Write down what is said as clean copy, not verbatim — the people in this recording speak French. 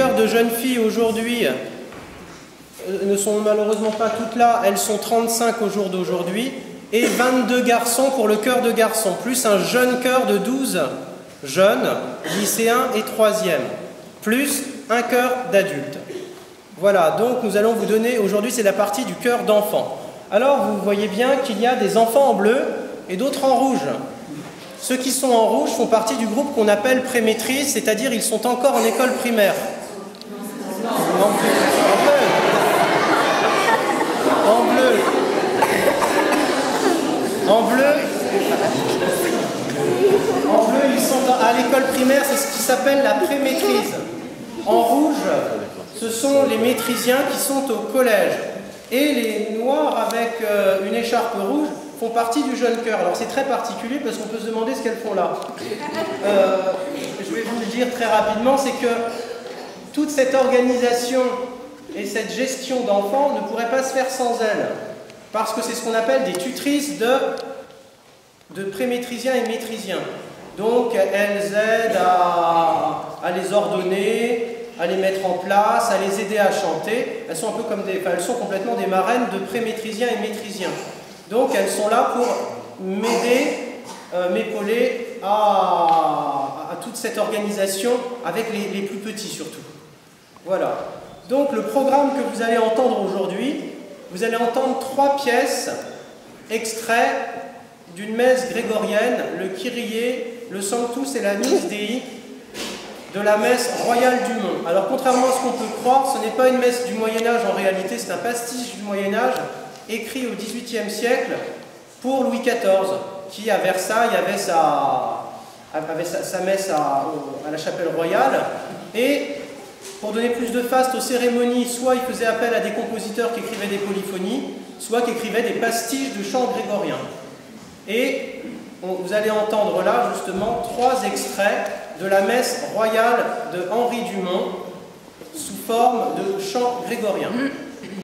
chœurs de jeunes filles aujourd'hui ne sont malheureusement pas toutes là, elles sont 35 au jour d'aujourd'hui, et 22 garçons pour le chœur de garçons, plus un jeune chœur de 12 jeunes, lycéens et 3e, plus un chœur d'adultes. Voilà, donc nous allons vous donner, aujourd'hui c'est la partie du chœur d'enfants. Alors vous voyez bien qu'il y a des enfants en bleu et d'autres en rouge. Ceux qui sont en rouge font partie du groupe qu'on appelle pré-maîtrise, c'est-à-dire ils sont encore en école primaire. En bleu, ils sont à l'école primaire, c'est ce qui s'appelle la pré-maîtrise. En rouge, ce sont les maîtrisiens qui sont au collège. Et les noirs avec une écharpe rouge font partie du jeune chœur. Alors c'est très particulier parce qu'on peut se demander ce qu'elles font là. Je vais vous le dire très rapidement, c'est que toute cette organisation et cette gestion d'enfants ne pourrait pas se faire sans elles. Parce que c'est ce qu'on appelle des tutrices de pré-maîtrisiens et maîtrisiens. Donc elles aident à les ordonner, à les mettre en place, à les aider à chanter. Elles sont un peu comme elles sont complètement des marraines de pré-maîtrisiens et maîtrisiens. Donc elles sont là pour m'aider, m'épauler à toute cette organisation avec les plus petits surtout. Voilà. Donc le programme que vous allez entendre aujourd'hui, vous allez entendre 3 pièces extraits d'une messe grégorienne, le Kyrie, le Sanctus et la Mise Dei, de la messe royale du Mont. Alors contrairement à ce qu'on peut croire, ce n'est pas une messe du Moyen-Âge en réalité, c'est un pastiche du Moyen-Âge écrit au XVIIIe siècle pour Louis XIV, qui à Versailles avait sa messe à la chapelle royale. Et pour donner plus de faste aux cérémonies, soit il faisait appel à des compositeurs qui écrivaient des polyphonies, soit qui écrivaient des pastiches de chants grégoriens. Et vous allez entendre là justement 3 extraits de la messe royale de Henri Dumont sous forme de chants grégoriens.